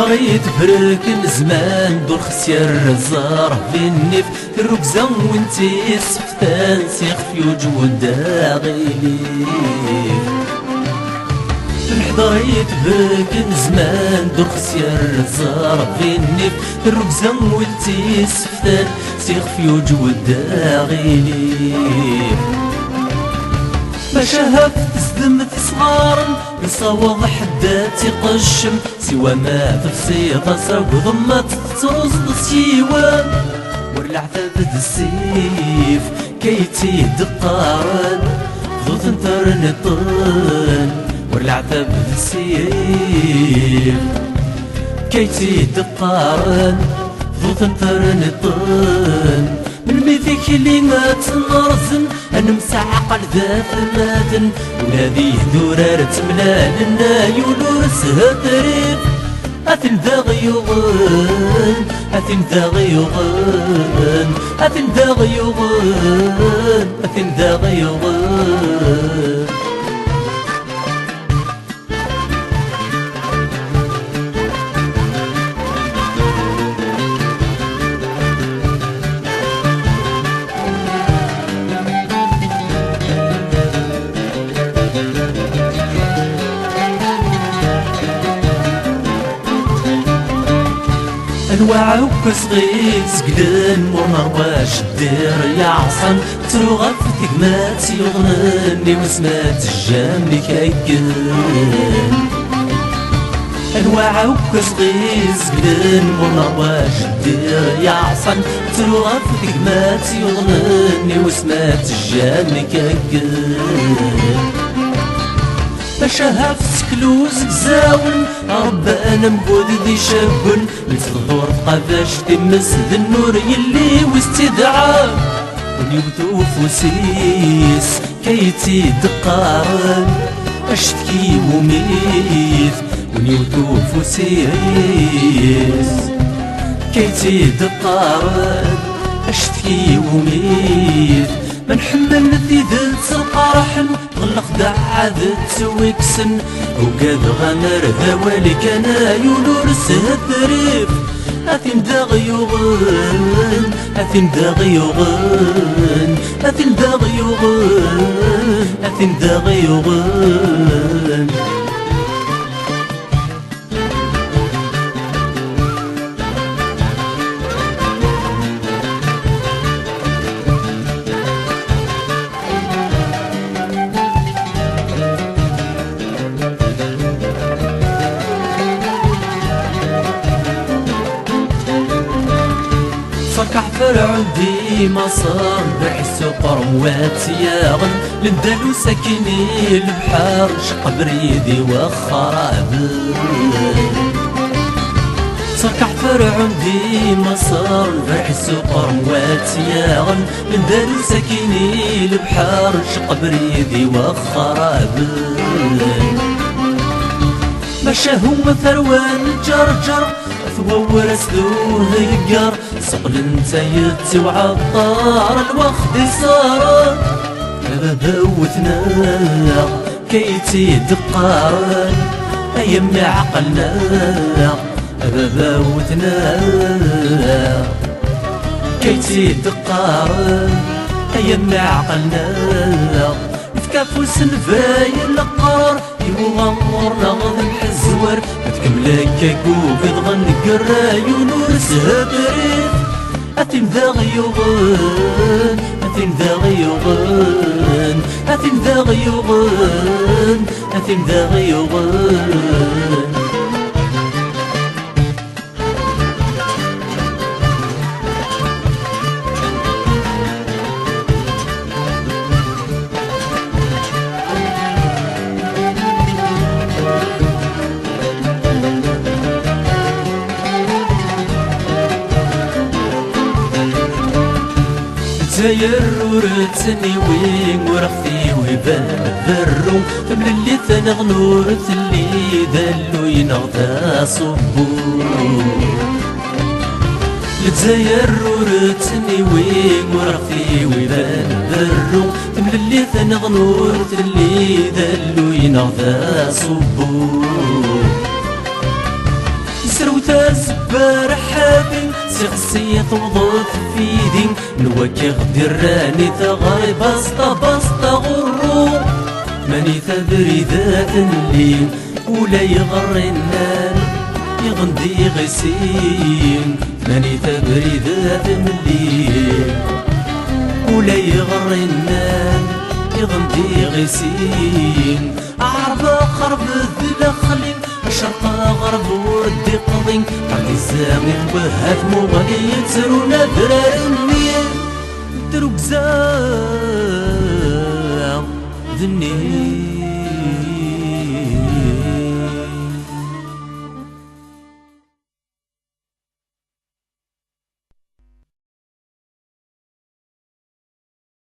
الحضري تفرك الزمان دور خسير الزار في النف الركزة وانتي سفتان سيخ في وجود داغيلي الحضري تفرك الزمان دور خسير الزار في النف الركزة وانتي سفتان سيخ في وجود داغيلي ما شهفت تزدم صغارا يصوض حداتي قشم سوى ما تفسيط سرق ضمت ترصد سيوان ورلع ثابت السيف كيتي دقارن ضوط انترنطن ورلع ثابت السيف كيتي دقارن ضوط انترنطن من ميثيك اللي ما تنرزن أنا مسعقل ذا ثماتن ولادي دورار تملالنا يولور سهتريف أثن ذا غيوغن أثن ذا غيوغن أثن ذا غيوغن أثن ذا غيوغن انواع وكسغيس قدن مرنا واش دير يا عصن ترو غفتك ما تيغنني وسمات الجامي كايكن انواع وكسغيس قدن مرنا واش دير يا عصن ترو غفتك ما تيغنني وسمات الجامي كايكن باشا سكلوز زاون ربنا مبود ذي شابن نتظهر قفاش تمس ذي النور يلي واستدعى ونيوثو فوسيس كيتي دقارن اشتكي وميث ونيوثو فوسيس كيتي دقارن اشتكي وميث من حمل ذي ذات القرحن غلق دعاد تسويكسن وقاد غمر هوالي كان يولور سهدريف أثين داغيوغن أثين داغيوغن أثين داغيوغن أثين داغيوغن صركح فرعون ديما صار بحسو قرموات ياغن للدلو ساكني البحر شق بريدي وخراب صركح فرعون ديما صار بحسو قرموات ياغن للدلو ساكني البحر شق بريدي وخراب مشى هو ثروان جرجر ثوور اسلوه يقر سقل انت يتوعى الطار الوقت صار بوتنا كيتي دقارن ايام عقلنا بوتنا كيتي دقارن ايام عقلنا نتكافو سنفاي القرار يوغمر نغض الحزور تكملك كيكوف يضغن قراي ونور سهبريف أثين ذا غيوغن أثين ذا غيوغن أثين ذا غيوغن أثين ذا غيوغن زاير ورتني وين ورختي ويبان ذرو تمل اللي ثنغ نورت اللي ذلو ينغدا صبو لتزاير ورتني وين ورختي ويبان ذرو تمل اللي ثنغ نورت اللي ذلو ينغدا صبو شوتا زبار حافين سقسي توضط في دين نوكي غدي راني تغاي بسطة بسطة غرو ماني تبري ذات اللين ولا يغري النار يغندي غسين ماني تبري ذات اللين ولا يغري النار يغندي غسين عرب قرب ذلخلين شرق غرب وردي قضين قردي الزامن وهات مغني يتسرونا درارني دروك زام ذني